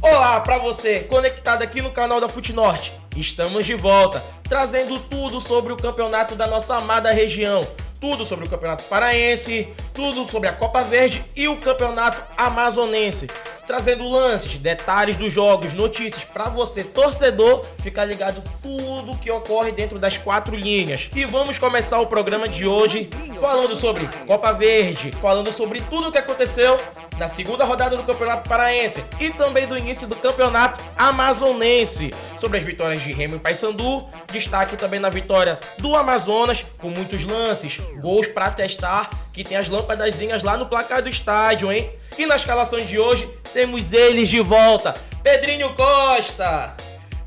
Olá para você, conectado aqui no canal da FUTENORTE. Estamos de volta, trazendo tudo sobre o campeonato da nossa amada região. Tudo sobre o Campeonato Paraense, tudo sobre a Copa Verde e o Campeonato Amazonense. Trazendo lances, detalhes dos jogos, notícias para você, torcedor, ficar ligado tudo que ocorre dentro das 4 linhas. E vamos começar o programa de hoje falando sobre Copa Verde, falando sobre tudo o que aconteceu na segunda rodada do Campeonato Paraense e também do início do Campeonato Amazonense, sobre as vitórias de Remo e Paysandu, destaque também na vitória do Amazonas, com muitos lances, gols para testar, que tem as lâmpadazinhas lá no placar do estádio, hein? E na escalação de hoje, temos eles de volta, Pedrinho Costa,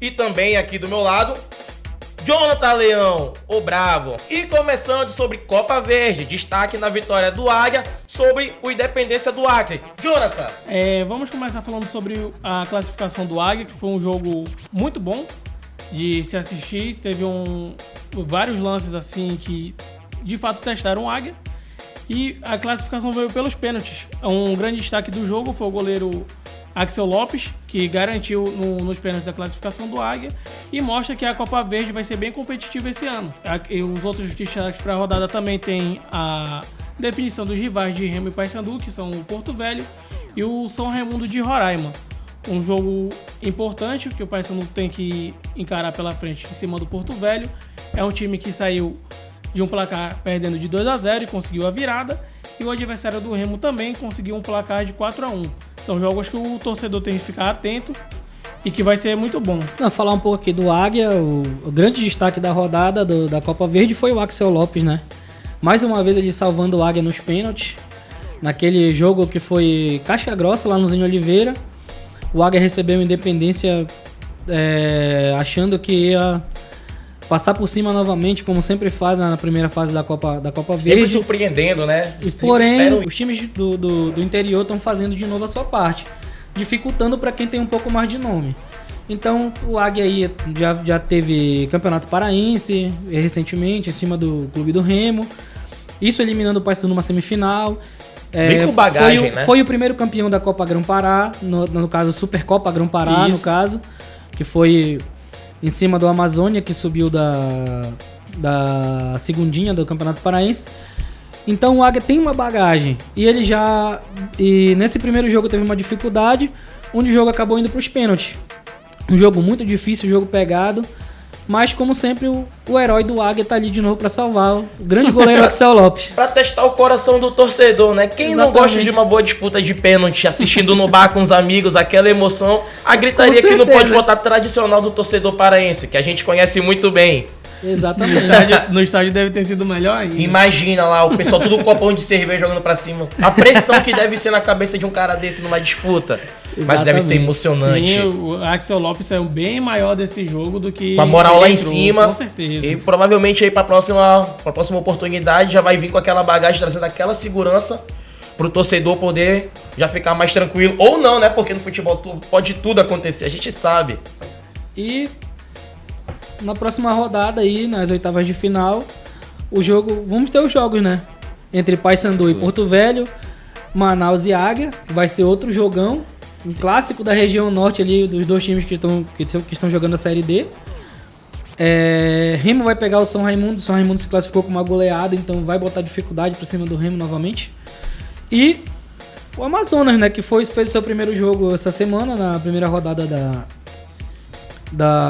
e também aqui do meu lado, Jonathan Leão, o Brabo. E começando sobre Copa Verde, destaque na vitória do Águia sobre o Independência do Acre. Jonathan. Vamos começar falando sobre a classificação do Águia, que foi um jogo muito bom de se assistir. Teve vários lances assim que de fato testaram o Águia. E a classificação veio pelos pênaltis. Um grande destaque do jogo foi o goleiro Axel Lopes, que garantiu nos pênaltis a classificação do Águia e mostra que a Copa Verde vai ser bem competitiva esse ano. E os outros destaques para a rodada também tem a definição dos rivais de Remo e Paysandu, que são o Porto Velho e o São Raimundo de Roraima. Um jogo importante que o Paysandu tem que encarar pela frente em cima do Porto Velho. É um time que saiu de um placar perdendo de 2-0 e conseguiu a virada. E o adversário do Remo também conseguiu um placar de 4-1. São jogos que o torcedor tem que ficar atento e que vai ser muito bom. Falar um pouco aqui do Águia, o grande destaque da rodada da Copa Verde foi o Axel Lopes, né? Mais uma vez ele salvando o Águia nos pênaltis. Naquele jogo que foi casca grossa lá no Zinho Oliveira, o Águia recebeu Independência achando que ia passar por cima novamente, como sempre faz na primeira fase da Copa Verde. Sempre surpreendendo, né? Porém, os times do interior estão fazendo de novo a sua parte, dificultando para quem tem um pouco mais de nome. Então, o Águia aí já teve Campeonato Paraense recentemente, em cima do Clube do Remo. Isso eliminando o Paysandu numa semifinal. Vem com bagagem, né? Foi o primeiro campeão da Copa Grão-Pará, no caso, Supercopa Grão-Pará, no caso, que foi em cima do Amazônia, que subiu da segundinha do Campeonato Paraense. Então o Águia tem uma bagagem. E nesse primeiro jogo teve uma dificuldade, onde o jogo acabou indo para os pênaltis. Um jogo muito difícil, um jogo pegado. Mas, como sempre, o herói do Águia tá ali de novo para salvar o grande goleiro Axel Lopes. Para testar o coração do torcedor, né? Quem não gosta de uma boa disputa de pênalti, assistindo no bar com os amigos, aquela emoção, a gritaria que não pode faltar tradicional do torcedor paraense, que a gente conhece muito bem. Exatamente. No estádio deve ter sido melhor ainda. Imagina lá, o pessoal tudo com copão de cerveja jogando pra cima. A pressão que deve ser na cabeça de um cara desse numa disputa. Exatamente. Mas deve ser emocionante. Sim, o Axel Lopes saiu bem maior desse jogo do que... Com a moral lá em cima. Com certeza. E provavelmente aí pra próxima oportunidade já vai vir com aquela bagagem, trazendo aquela segurança pro torcedor poder já ficar mais tranquilo. Ou não, né? Porque no futebol pode tudo acontecer, a gente sabe. E na próxima rodada aí, nas oitavas de final, vamos ter os jogos, né? Entre Paysandu e Porto Velho, Manaus e Águia. Vai ser outro jogão, um clássico da região norte ali, dos dois times que estão jogando a Série D. Remo vai pegar o São Raimundo. O São Raimundo se classificou com uma goleada, então vai botar dificuldade pra cima do Remo novamente. E o Amazonas, né? Que fez o seu primeiro jogo essa semana, na primeira rodada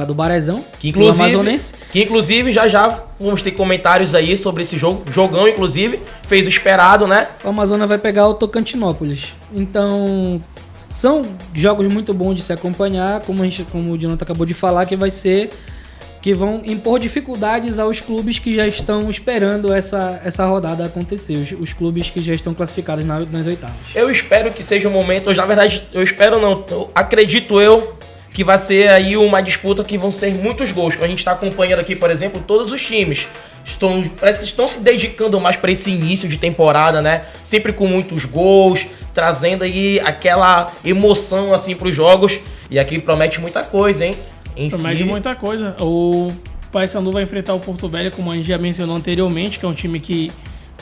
do Barezão, do Amazonense. Que inclusive já vamos ter comentários aí sobre esse jogo. Jogão, inclusive, fez o esperado, né? O Amazonas vai pegar o Tocantinópolis. Então, são jogos muito bons de se acompanhar, como o Jonathan acabou de falar, que vão impor dificuldades aos clubes que já estão esperando essa rodada acontecer, os clubes que já estão classificados nas oitavas. Eu espero que seja um momento, na verdade, acredito que vai ser aí uma disputa que vão ser muitos gols. A gente está acompanhando aqui, por exemplo, todos os times. Parece que estão se dedicando mais para esse início de temporada, né? Sempre com muitos gols, trazendo aí aquela emoção assim para os jogos. E aqui promete muita coisa, hein? em Promete si. muita coisa. O Paysandu vai enfrentar o Porto Velho, como a gente já mencionou anteriormente, que é um time que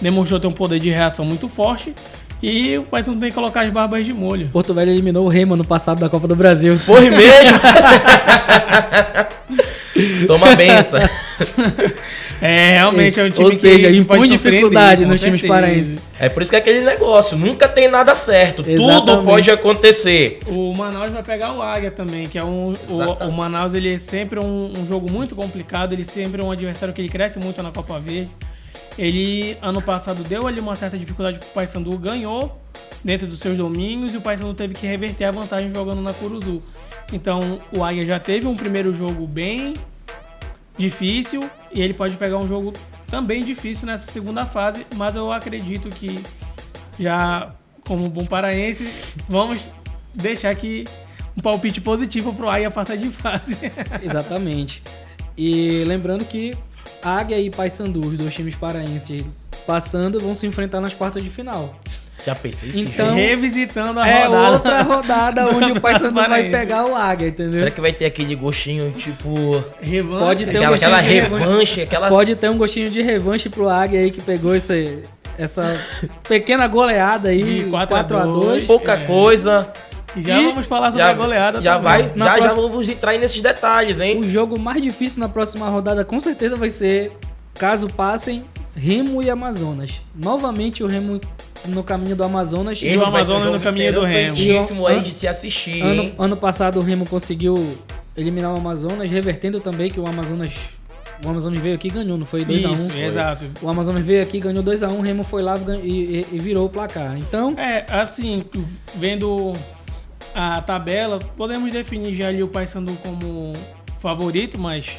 demonstrou ter um poder de reação muito forte. E o Paysandu tem que colocar as barbas de molho. Porto Velho eliminou o Remo no passado da Copa do Brasil. Foi mesmo? Toma benção. Realmente é um time Ou seja, que impõe pode dificuldade surpreender, nos com times certeza. paraenses. É por isso que é aquele negócio, nunca tem nada certo, tudo Exatamente. pode acontecer. O Manaus vai pegar o Águia também, que é o Manaus, ele é sempre um jogo muito complicado, ele sempre é um adversário que ele cresce muito na Copa Verde. Ele, ano passado, deu ali uma certa dificuldade pro Paysandu, ganhou dentro dos seus domínios e o Paysandu teve que reverter a vantagem jogando na Curuzu. Então, o Águia já teve um primeiro jogo bem difícil e ele pode pegar um jogo também difícil nessa segunda fase, mas eu acredito que já, como bom paraense, vamos deixar aqui um palpite positivo pro Águia passar de fase. Exatamente. E lembrando que Águia e Paysandu, os dois times paraenses passando, vão se enfrentar nas quartas de final. Já pensei esse Então, jogo? Revisitando a É rodada. outra rodada onde o Paysandu vai Paraense. pegar o Águia, entendeu? Será que vai ter aquele gostinho, tipo... Revanche. Pode ter Aquela, gostinho aquela de revanche. revanche, aquela... Pode ter um gostinho de revanche pro Águia aí que pegou essa pequena goleada aí, De 4 a 4-2. Pouca coisa. E já vamos falar sobre a goleada já também. vai, Na já próxima- vamos entrar aí nesses detalhes, hein? O jogo mais difícil na próxima rodada com certeza vai ser, caso passem, Remo e Amazonas. Novamente o Remo no caminho do Amazonas. Esse o Amazonas no caminho do Remo. interessantíssimo aí de se assistir, hein? Ano passado o Remo conseguiu eliminar o Amazonas, revertendo também que o Amazonas veio aqui e ganhou, não foi 2-1. Isso, exato. O Amazonas veio aqui, ganhou 2-1, o Remo foi lá e virou o placar. Então, Assim, vendo a tabela, podemos definir já ali o Paysandu como favorito, mas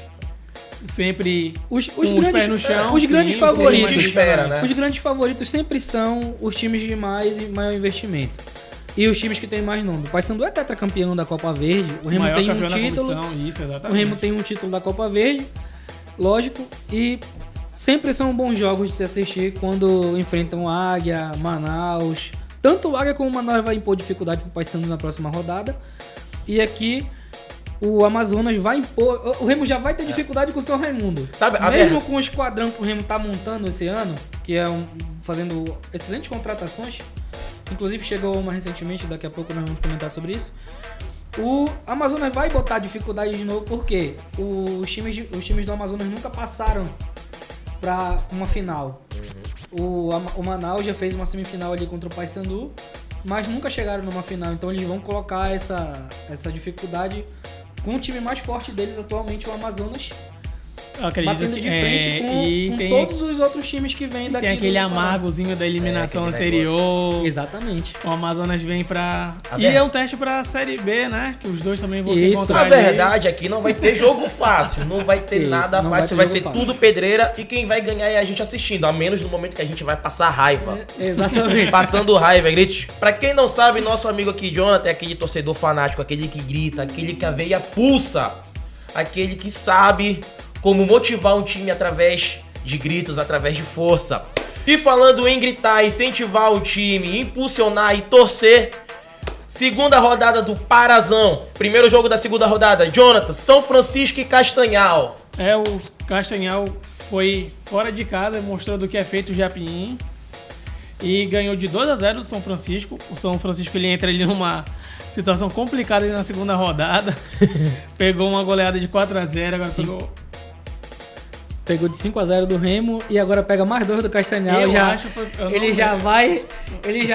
sempre os com os pés no chão. os grandes sim, favoritos, a gente espera, né? os grandes favoritos sempre são os times de maior investimento. E os times que têm mais nome. O Paysandu é tetracampeão da Copa Verde, o Remo maior tem um campeão da título. competição, isso, O exatamente. Remo tem um título da Copa Verde, lógico, e sempre são bons jogos de se assistir quando enfrentam Águia, Manaus. Tanto o Águia como o Manaus vai impor dificuldade pro Paysandu na próxima rodada. E aqui o Amazonas vai impor. O Remo já vai ter dificuldade com o São Raimundo. Sabe, a Mesmo com o esquadrão que o Remo tá montando esse ano, que é fazendo excelentes contratações. Inclusive chegou uma recentemente, daqui a pouco nós vamos comentar sobre isso. O Amazonas vai botar dificuldade de novo, porque os times do Amazonas nunca passaram para uma final. O Manaus já fez uma semifinal ali contra o Paysandu, mas nunca chegaram numa final. Então eles vão colocar essa dificuldade com o time mais forte deles atualmente, o Amazonas, Eu acredito batendo que de frente com todos os outros times que vêm daqui. tem aquele do Paraná. amargozinho da eliminação aquele anterior. Exatamente. O Amazonas vem pra... A E ver- é um teste pra Série B, né? Que os dois também vão se Isso. encontrar Na ali. verdade, aqui não vai ter jogo fácil, não vai ter Isso, nada não vai fácil, ter vai jogo ser fácil. tudo pedreira e quem vai ganhar é a gente assistindo, a menos no momento que a gente vai passar raiva. Exatamente. Passando raiva, gritos. Pra quem não sabe, nosso amigo aqui, Jonathan, é aquele torcedor fanático, aquele que grita, aquele que a veia pulsa, aquele que sabe como motivar um time através de gritos, através de força. E falando em gritar, incentivar o time, impulsionar e torcer, segunda rodada do Parazão. Primeiro jogo da segunda rodada, Jonathan, São Francisco e Castanhal. O Castanhal foi fora de casa, mostrou do que é feito o Japim. E ganhou de 2-0 do São Francisco. O São Francisco ele entra ali numa situação complicada ali na segunda rodada. Pegou uma goleada de 4-0, agora pegou... Pegou de 5-0 do Remo e agora pega mais 2 do Castanhal. Eu já, acho que foi- eu não ele já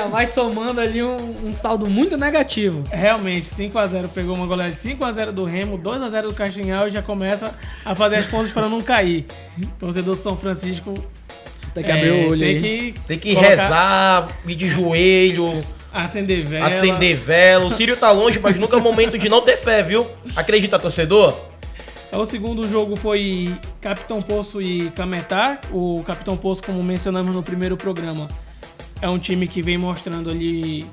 lembro. vai somando ali um saldo muito negativo. Realmente, 5-0, pegou uma goleada de 5-0 do Remo, 2-0 do Castanhal e já começa a fazer as pontas para não cair. O torcedor do São Francisco Tem que abrir o olho tem aí. Tem que colocar- rezar, ir de joelho, acender vela. acender vela. O Círio tá longe, mas nunca é o momento de não ter fé, viu? Acredita, torcedor? O segundo jogo foi Capitão Poço e Cametá. O Capitão Poço, como mencionamos no primeiro programa, é um time que vem mostrando ali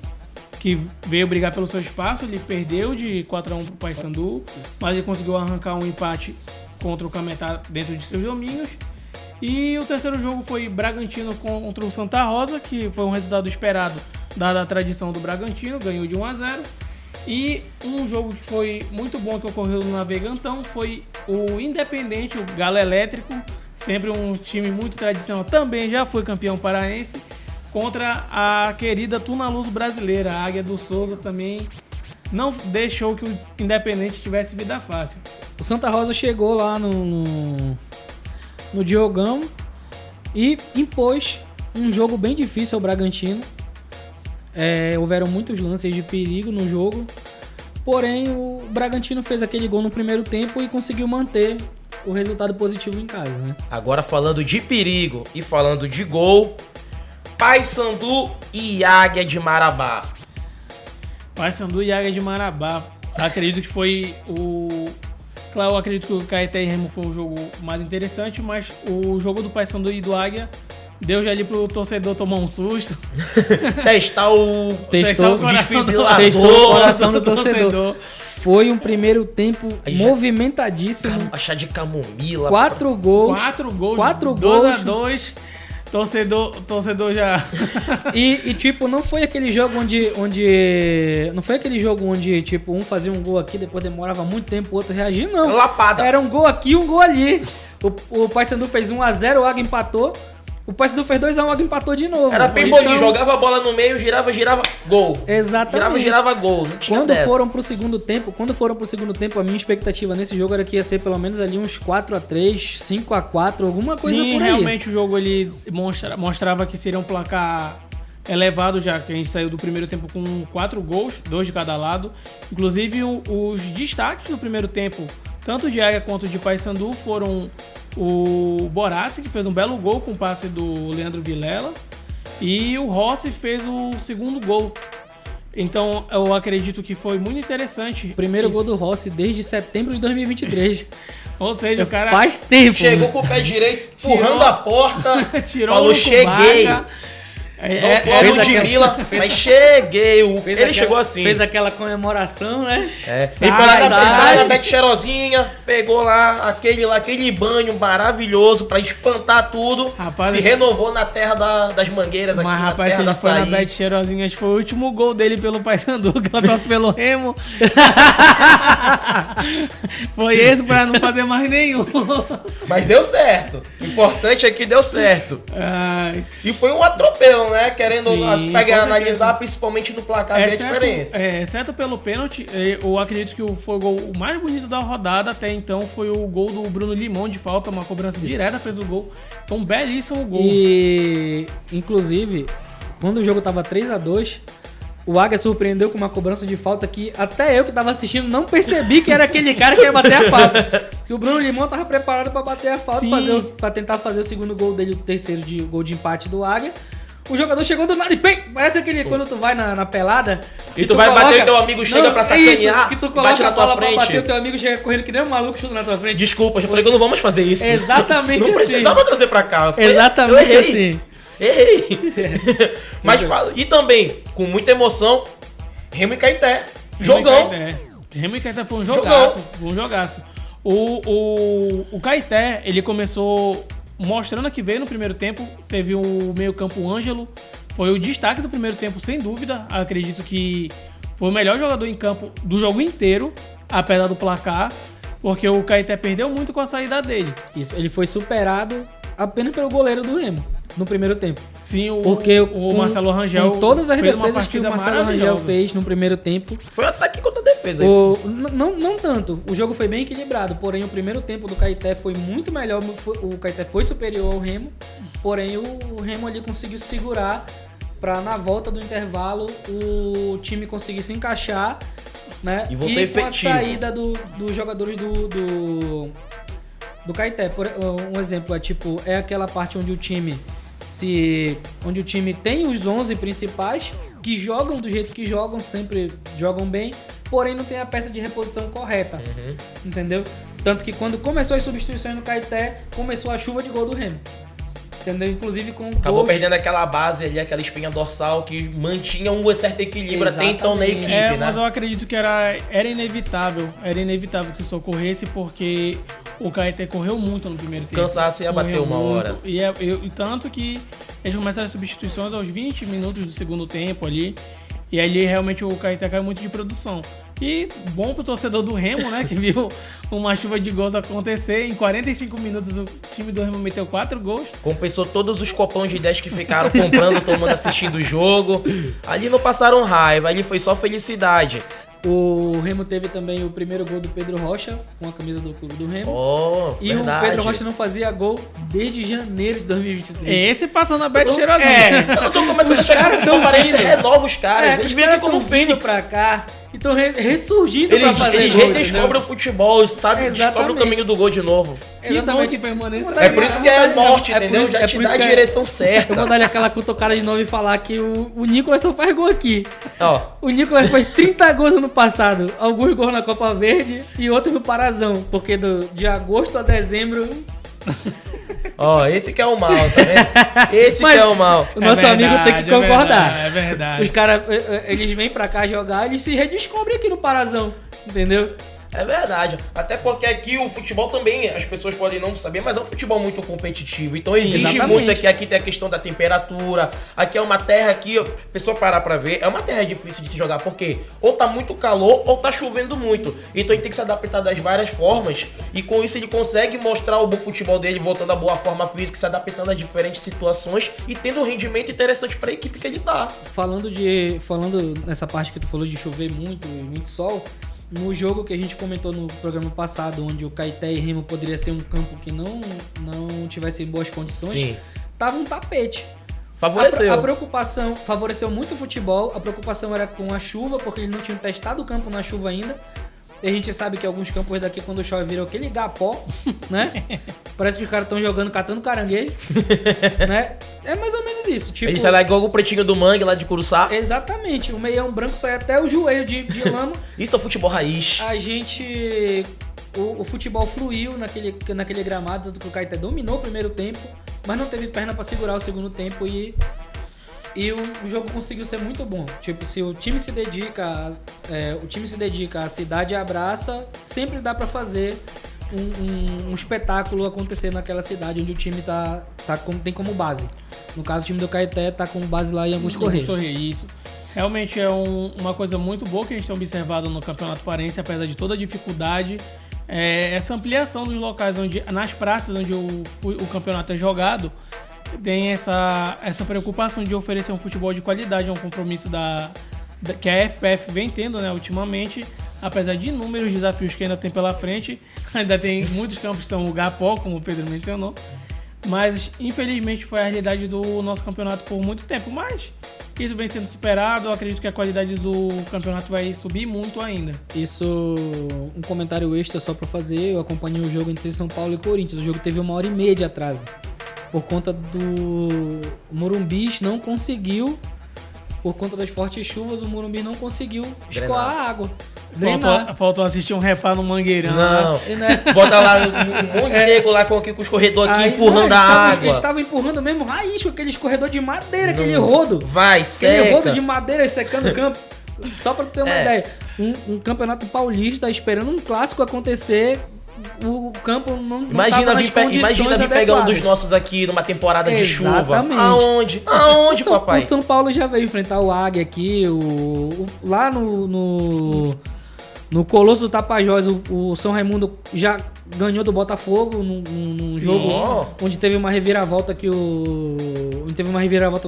que veio brigar pelo seu espaço. Ele perdeu de 4-1 pro Paysandu, mas ele conseguiu arrancar um empate contra o Cametá dentro de seus domínios. E o terceiro jogo foi Bragantino contra o Santa Rosa, que foi um resultado esperado, dada a tradição do Bragantino, ganhou de 1-0. E um jogo que foi muito bom que ocorreu no Navegantão foi o Independente, o Galo Elétrico, sempre um time muito tradicional, também já foi campeão paraense, contra a querida Tunaluz brasileira. A Águia do Souza também não deixou que o Independente tivesse vida fácil. O Santa Rosa chegou lá no Diogão e impôs um jogo bem difícil ao Bragantino. Houveram muitos lances de perigo no jogo, porém o Bragantino fez aquele gol no primeiro tempo e conseguiu manter o resultado positivo em casa, né? Agora falando de perigo e falando de gol, Paysandu e Águia de Marabá. Paysandu e Águia de Marabá. Acredito que foi o... Claro, eu acredito que o Caeté e Remo foi um jogo mais interessante, mas o jogo do Paysandu e do Águia deu já ali pro torcedor tomar um susto. Testar o desfibrilador. Testou o coração do torcedor. Foi um primeiro tempo movimentadíssimo. Chá de camomila. 4 gols. 2-2. Torcedor já... e tipo, não foi aquele jogo onde tipo, um fazia um gol aqui, depois demorava muito tempo o outro reagir, não. Lapada. Era um gol aqui, um gol ali. O Paysandu fez 1-0, o Águia empatou. O Paysandu fez 2-1, o Águia empatou de novo. Era bem bolinho, jogava a bola no meio, girava, gol. Exatamente. Girava, gol. Não tinha quando foram pro segundo tempo, a minha expectativa nesse jogo era que ia ser pelo menos ali uns 4-3, 5-4, alguma coisa por aí. Sim, realmente o jogo ele mostrava que seria um placar elevado, já que a gente saiu do primeiro tempo com 4 gols, 2 de cada lado. Inclusive os destaques do primeiro tempo, tanto de Águia quanto de Paysandu, foram o Borassi, que fez um belo gol com o passe do Leandro Vilela, e o Rossi fez o segundo gol. Então eu acredito que foi muito interessante. Primeiro gol do Rossi desde setembro de 2023. Ou seja, o cara faz tempo. Chegou com o pé direito, empurrando a porta, tirou falou, cheguei. Não sou a Ludmilla, mas cheguei. Ele chegou assim. Fez aquela comemoração, né? Ele foi lá na Bet Cheirosinha, pegou lá aquele banho maravilhoso pra espantar tudo. Rapaz, se renovou na terra das mangueiras aqui, na terra da Açaí. Mas, rapaz, na Bet Cheirosinha, acho que foi o último gol dele pelo Paysandu, que ela torce pelo Remo. Foi esse pra não fazer mais nenhum. Mas deu certo. O importante é que deu certo. E foi um atropelo, né? Querendo analisar, principalmente no placar, a diferença. Exceto pelo pênalti, eu acredito que foi o gol mais bonito da rodada até então, foi o gol do Bruno Limão de falta, uma cobrança direta, fez o gol. Então, um belíssimo gol. E, inclusive, quando o jogo tava 3-2, o Águia surpreendeu com uma cobrança de falta que até eu que tava assistindo não percebi que era aquele cara que ia bater a falta. Que o Bruno Limão tava preparado pra bater a falta, pra tentar fazer o segundo gol dele, o terceiro gol de empate do Águia. O jogador chegou do nada e parece aquele quando tu vai na pelada e tu vai bater, teu amigo chega pra sacanear, que tu coloca bate na tua frente. Pra bater, o teu amigo chega correndo que nem um maluco, chuta na tua frente. Desculpa, eu falei que não vamos fazer isso. Exatamente não precisava trazer pra cá. Exatamente assim. Errei. Mas fala. E também, com muita emoção, Remo e Caeté. Jogão. Remo e Caeté foi um jogaço. O Caeté, ele começou mostrando que veio no primeiro tempo, teve o meio-campo Ângelo, foi o destaque do primeiro tempo, sem dúvida. Acredito que foi o melhor jogador em campo do jogo inteiro, apesar do placar, porque o Caeté perdeu muito com a saída dele. Isso, ele foi superado apenas pelo goleiro do Remo no primeiro tempo. Sim, porque o Marcelo Rangel, com todas as defesas que o Marcelo Rangel fez no primeiro tempo, foi ataque contra defesa. Não tanto. O jogo foi bem equilibrado, porém o primeiro tempo do Caeté foi muito melhor. O Caeté foi superior ao Remo, porém o Remo ali conseguiu segurar para na volta do intervalo o time conseguir se encaixar, né? E voltar efetivo. Com a saída dos jogadores do Caeté. Um exemplo é aquela parte onde o time tem os 11 principais que jogam do jeito que jogam, sempre jogam bem, porém não tem a peça de reposição correta, entendeu? Tanto que quando começou as substituições no Caeté, começou a chuva de gol do Remo, entendeu? Inclusive com acabou perdendo aquela base ali, aquela espinha dorsal que mantinha um certo equilíbrio até então na equipe, né? Mas eu acredito que era inevitável que isso ocorresse, porque o Caeté correu muito no primeiro tempo. Cansaço ia bater uma hora. E tanto que eles começaram as substituições aos 20 minutos do segundo tempo ali. E ali realmente o Caeté caiu muito de produção. E bom pro torcedor do Remo, né? Que viu uma chuva de gols acontecer. Em 45 minutos o time do Remo meteu 4 gols. Compensou todos os copões de 10 que ficaram comprando, tomando, assistindo o jogo. Ali não passaram raiva, ali foi só felicidade. O Remo teve também o primeiro gol do Pedro Rocha, com a camisa do clube do Remo. Oh, e verdade. o Pedro Rocha não fazia gol desde janeiro de 2023. Esse passando a bet cheirosinho. Eu tô começando a achar que o futebol parece renova os caras. Eles vêm aqui como Fênix. Pra cá e estão ressurgindo Eles, pra fazer eles gol, redescobrem entendeu? o futebol, sabe? Descobrem o caminho do gol de novo. Exatamente. Que permanência. É por isso que é morte, entendeu? Já te dá a direção Eu certa. vou dar-lhe aquela cutucada de novo e falar que o Nicolas só faz gol aqui. Ó, O Nicolas fez 30 gols ano passado. Alguns gols na Copa Verde e outros no Parazão. Porque de agosto a dezembro... ó, esse que é o mal, tá vendo? Esse que é o mal. O nosso amigo tem que concordar. É verdade. Os caras, eles vêm pra cá jogar, eles se redescobrem aqui no Parazão. Entendeu? É verdade. Até porque aqui o futebol também, as pessoas podem não saber, mas é um futebol muito competitivo. Então exige Exatamente. muito aqui. Aqui tem a questão da temperatura. Aqui é uma terra que, a pessoa parar pra ver, é uma terra difícil de se jogar. Porque ou tá muito calor ou tá chovendo muito. Então ele tem que se adaptar das várias formas. E com isso ele consegue mostrar o bom futebol dele, voltando à boa forma física, se adaptando às diferentes situações e tendo um rendimento interessante pra equipe que ele tá. Falando nessa parte que tu falou de chover muito e muito sol, no jogo que a gente comentou no programa passado, onde o Caeté e Remo poderia ser um campo que não tivesse em boas condições, Sim. tava um tapete. Favoreceu. A preocupação favoreceu muito o futebol, a preocupação era com a chuva, porque eles não tinham testado o campo na chuva ainda. E a gente sabe que alguns campos daqui, quando chove, viram aquele gapó, né? Parece que os caras estão jogando, catando caranguejo, né? É mais ou menos isso. Tipo, Ele sai lá igual o pretinho do Mangue lá de Curuçá. exatamente. O meião branco sai até o joelho de lama. Isso é futebol raiz. A gente... O futebol fluiu naquele gramado, tanto que o Caeté dominou o primeiro tempo, mas não teve perna pra segurar o segundo tempo e o jogo conseguiu ser muito bom. Tipo, se o time se dedica, a cidade abraça, sempre dá pra fazer um espetáculo acontecer naquela cidade onde o time tem como base. No caso, o time do Caeté tá com base lá em Augusto Corrêa. Isso. Realmente é uma coisa muito boa que a gente tem observado no Campeonato Paraense, apesar de toda a dificuldade. Essa ampliação dos locais, nas praças onde o campeonato é jogado, tem essa preocupação de oferecer um futebol de qualidade, é um compromisso que a FPF vem tendo, né, ultimamente, apesar de inúmeros desafios que ainda tem pela frente. Ainda tem muitos campos que são o Gapó, como o Pedro mencionou, mas infelizmente foi a realidade do nosso campeonato por muito tempo, mas isso vem sendo superado. Eu acredito que a qualidade do campeonato vai subir muito ainda. Isso, um comentário extra só pra fazer. Eu acompanhei o jogo entre São Paulo e Corinthians. O jogo teve 1h30 de atraso. Por conta do Morumbi não conseguiu, por conta das fortes chuvas, o Morumbi não conseguiu escoar a água. Faltou assistir um repá no Mangueirão. Não. Né? Bota lá um monte de nego lá com os corredores aqui empurrando a água. Eles estavam empurrando mesmo raiz com aquele escorredor de madeira, aquele rodo. Vai, seca. Aquele rodo de madeira secando o campo. Só pra tu ter uma ideia. Um campeonato paulista esperando um clássico acontecer. O campo não Imagina vir pegar um dos nossos aqui numa temporada de chuva. Aonde? Aonde, papai? O São Paulo já veio enfrentar o Águia aqui. Lá no Colosso do Tapajós, o São Raimundo já ganhou do Botafogo num jogo onde teve uma reviravolta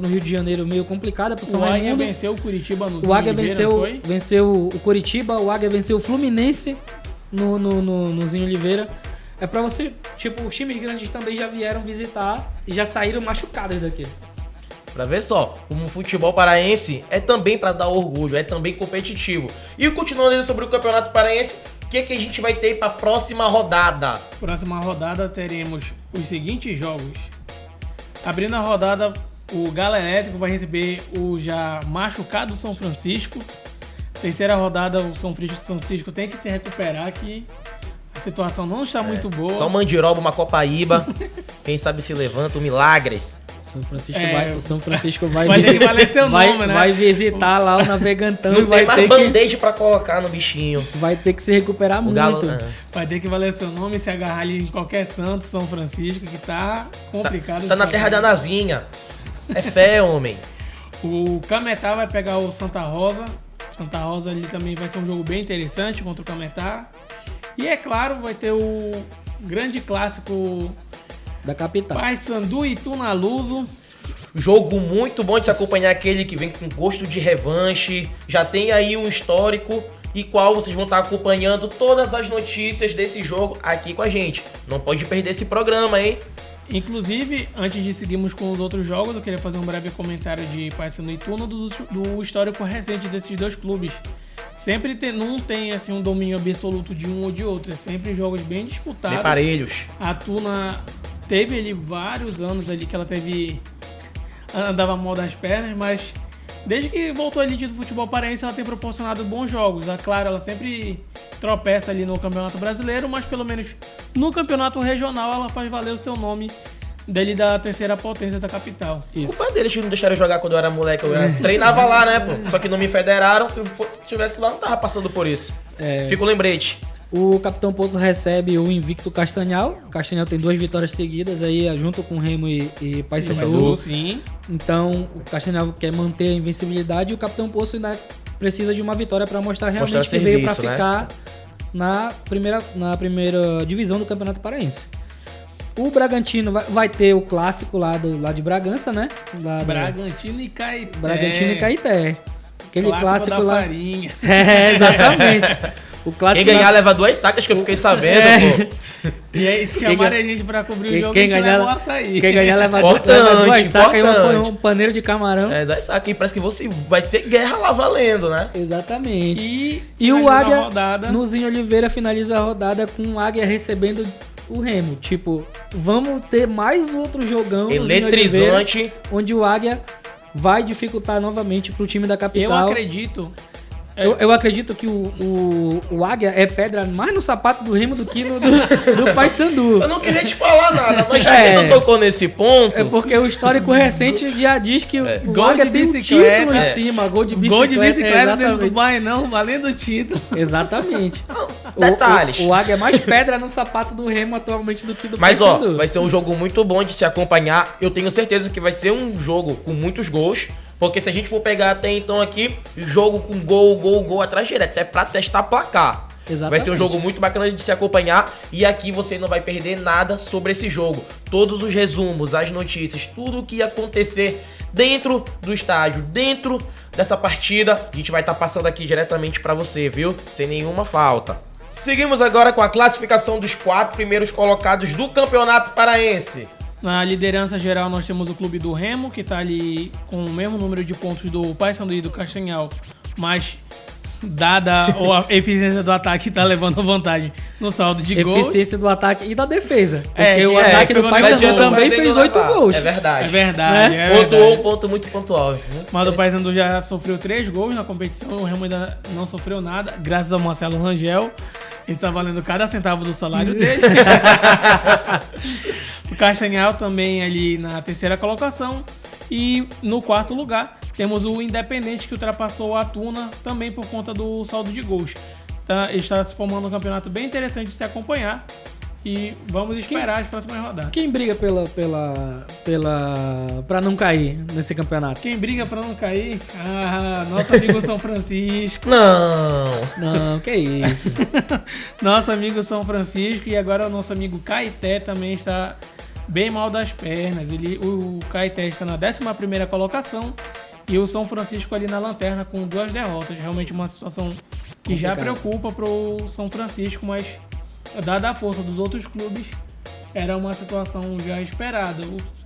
no Rio de Janeiro meio complicada pro São Raimundo. O Águia venceu o Curitiba no O Águia venceu o Curitiba, o Águia venceu o Fluminense no Zinho Oliveira. É pra você, tipo, os times grandes também já vieram visitar e já saíram machucados daqui. Pra ver só, o futebol paraense é também pra dar orgulho, é também competitivo. E continuando sobre o Campeonato Paraense, o que a gente vai ter pra próxima rodada? Próxima rodada teremos os seguintes jogos. Abrindo a rodada, o Galo Elétrico vai receber o já machucado São Francisco. Terceira rodada, o São Francisco tem que se recuperar, que a situação não está muito boa. Só um Mandiroba, uma Copaíba. Quem sabe se levanta, um milagre. O São Francisco vai ter que valer seu nome, né? Vai visitar lá o Navegantão não e vai tem mais ter band-aid pra colocar no bichinho. Vai ter que se recuperar muito. Vai ter que valer seu nome e se agarrar ali em qualquer santo, São Francisco, que tá complicado. Tá na terra da Nazinha. É fé, homem. O Cametá vai pegar o Santa Rosa. Santa Rosa ali também vai ser um jogo bem interessante contra o Cametá. E é claro, vai ter o grande clássico Da capital. Paysandu e Tunaluso. Jogo muito bom de se acompanhar, aquele que vem com gosto de revanche. Já tem aí um histórico e qual vocês vão estar acompanhando todas as notícias desse jogo aqui com a gente. Não pode perder esse programa, hein? Inclusive, antes de seguirmos com os outros jogos, eu queria fazer um breve comentário de Paysandu e Tuna do histórico recente desses dois clubes. Sempre não tem assim um domínio absoluto de um ou de outro, é sempre jogos bem disputados. Bem parelhos. A Tuna teve ali vários anos ali que ela andava mal das pernas, mas desde que voltou ali do futebol paraense, ela tem proporcionado bons jogos. Claro, ela sempre tropeça ali no Campeonato Brasileiro, mas pelo menos no Campeonato Regional ela faz valer o seu nome dele da terceira potência da capital. Isso. Culpa deles que não deixaram eu jogar quando eu era moleque. Eu treinava lá, né, pô? Só que não me federaram. Se eu tivesse lá, não tava passando por isso. Fica o lembrete. O Capitão Poço recebe o invicto Castanhal. O Castanhal tem 2 vitórias seguidas aí, junto com Remo e Paysandu. Sim. Então, o Castanhal quer manter a invencibilidade e o Capitão Poço ainda precisa de uma vitória para mostrar realmente que veio para ficar na primeira divisão do Campeonato Paraense. O Bragantino vai ter o clássico lá de Bragança, né? Bragantino e Caeté. Bragantino e Caeté. Aquele clássico da lá. farinha. Exatamente. O clássico Quem ganhar leva 2 sacas, que eu fiquei sabendo, pô. E aí, se chamarem a gente pra cobrir o jogo, a gente leva o açaí. Quem ganhar leva Importante, 2 sacas e importante. um paneiro de camarão. 2 sacas. E parece que vai ser guerra lá valendo, né? Exatamente. E finaliza o a Águia, rodada. Nuzinho Oliveira finaliza a rodada com o Águia recebendo o Remo. Tipo, vamos ter mais outro jogão. Nuzinho Oliveira, Eletrizante. onde o Águia vai dificultar novamente pro time da capital. Eu acredito. Eu acredito que o Águia é pedra mais no sapato do Remo do que do Paysandu. Eu não queria te falar nada, mas já que tu tocou nesse ponto... É porque o histórico recente já diz que o Gol Águia de tem um bicicleta. título em cima. Gol de bicicleta. Gol de bicicleta dentro do exatamente. Bainão, valendo o título. Exatamente. Detalhes. O Águia é mais pedra no sapato do Remo atualmente do que do Mas Paysandu. vai ser um jogo muito bom de se acompanhar. Eu tenho certeza que vai ser um jogo com muitos gols. Porque se a gente for pegar até então aqui, jogo com gol atrás direto, é pra testar placar. Exatamente. Vai ser um jogo muito bacana de se acompanhar. E aqui você não vai perder nada sobre esse jogo. Todos os resumos, as notícias, tudo o que ia acontecer dentro do estádio, dentro dessa partida, a gente vai estar passando aqui diretamente pra você, viu? Sem nenhuma falta. Seguimos agora com a classificação dos 4 primeiros colocados do Campeonato Paraense. Na liderança geral, nós temos o clube do Remo, que tá ali com o mesmo número de pontos do Paysandu e do Castanhal, mas dada a eficiência do ataque, tá levando vantagem no saldo de gols. Eficiência do ataque e da defesa. Porque É, o ataque do pegou Paysandu no também Mas fez ainda 8 vai. gols. É verdade. É verdade, é Pontuou verdade. um ponto muito pontual. Mas o Paysandu já sofreu 3 gols na competição, o Remo ainda não sofreu nada, graças ao Marcelo Rangel. Ele está valendo cada centavo do salário dele. O Castanhal também ali na terceira colocação. E no 4º lugar temos o Independente, que ultrapassou a Tuna também por conta do saldo de gols. Tá, está se formando um campeonato bem interessante de se acompanhar. E vamos esperar as próximas rodadas. Quem briga pra não cair nesse campeonato? Quem briga para não cair? Nosso amigo São Francisco. Não, que isso. Nosso amigo São Francisco, e agora o nosso amigo Caeté também está bem mal das pernas. O Caeté está na 11ª colocação e o São Francisco ali na lanterna com 2 derrotas. Realmente uma situação que já preocupa para o São Francisco, mas dada a força dos outros clubes, era uma situação já esperada.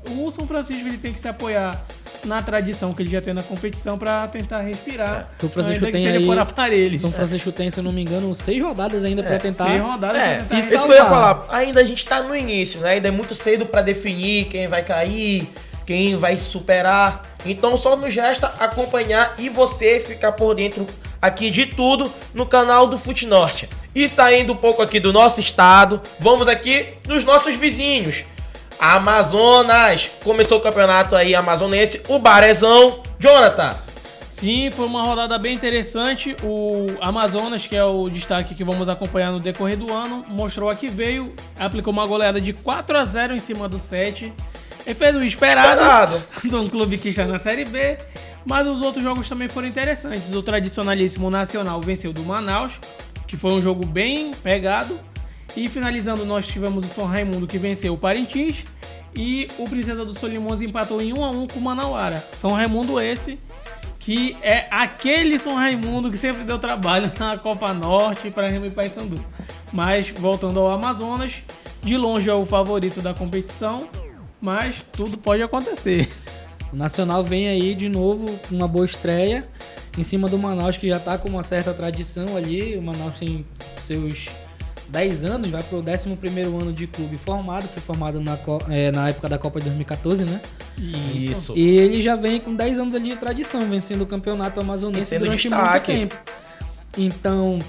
O São Francisco ele tem que se apoiar na tradição que ele já tem na competição para tentar respirar. São Francisco ainda que tem seja aí, por aparelho. São Francisco tem, se eu não me engano, 6 rodadas ainda pra tentar. 6 rodadas pra tentar Isso que eu ia falar. Ainda a gente tá no início, né? Ainda é muito cedo pra definir quem vai cair, quem vai superar. Então só nos resta acompanhar e você ficar por dentro aqui de tudo no canal do Futinorte. E saindo um pouco aqui do nosso estado, vamos aqui nos nossos vizinhos. Amazonas, começou o campeonato aí amazonense, o Barezão. Jonathan. Sim, foi uma rodada bem interessante. O Amazonas, que é o destaque que vamos acompanhar no decorrer do ano, mostrou a que veio, aplicou uma goleada de 4-0 em cima do 7. Ele fez o esperado de um clube que está na Série B, Mas os outros jogos também foram interessantes. O tradicionalíssimo Nacional venceu do Manaus, que foi um jogo bem pegado. E finalizando, nós tivemos o São Raimundo, que venceu o Parintins. E o Princesa do Solimões empatou em 1-1 com o Manauara. São Raimundo esse, que é aquele São Raimundo que sempre deu trabalho na Copa Norte para Remo e Paysandu. Mas, voltando ao Amazonas, de longe é o favorito da competição, mas tudo pode acontecer. O Nacional vem aí de novo com uma boa estreia em cima do Manaus, que já está com uma certa tradição ali. O Manaus tem seus 10 anos, vai para o 11º ano de clube formado. Foi formado na época da Copa de 2014, né? Isso. E ele já vem com 10 anos ali de tradição, vencendo o campeonato amazonense durante muito tempo. Então,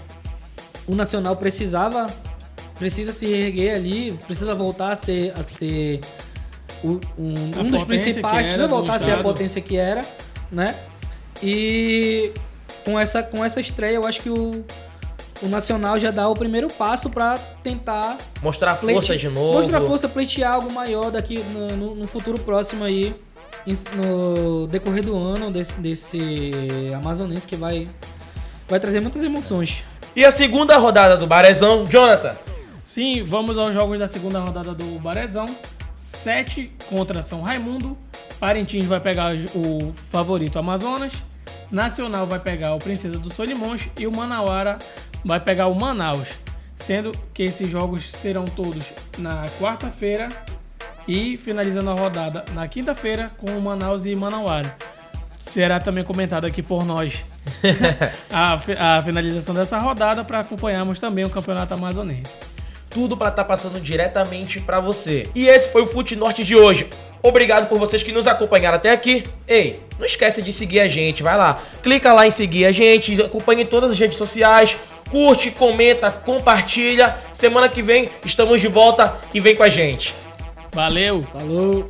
o Nacional precisa se reerguer ali, precisa voltar a ser um dos principais, precisa voltar a ser a potência que era, né? E com essa estreia, eu acho que o Nacional já dá o primeiro passo para tentar mostrar força de novo. Mostrar força, pleitear algo maior daqui no futuro próximo aí, no decorrer do ano, desse amazonense que vai trazer muitas emoções. E a segunda rodada do Barezão, Jonathan? Sim, vamos aos jogos da segunda rodada do Barezão. 7 contra São Raimundo. Parintins vai pegar o favorito Amazonas. Nacional vai pegar o Princesa do Solimões. E o Manauara vai pegar o Manaus. Sendo que esses jogos serão todos na quarta-feira. E finalizando a rodada na quinta-feira com o Manaus e Manauara. Será também comentado aqui por nós a finalização dessa rodada para acompanharmos também o Campeonato Amazonense. Tudo para estar passando diretamente para você. E esse foi o Fute Norte de hoje. Obrigado por vocês que nos acompanharam até aqui. Ei, não esquece de seguir a gente, vai lá. Clica lá em seguir a gente, acompanhe todas as redes sociais, curte, comenta, compartilha. Semana que vem estamos de volta e vem com a gente. Valeu! Falou!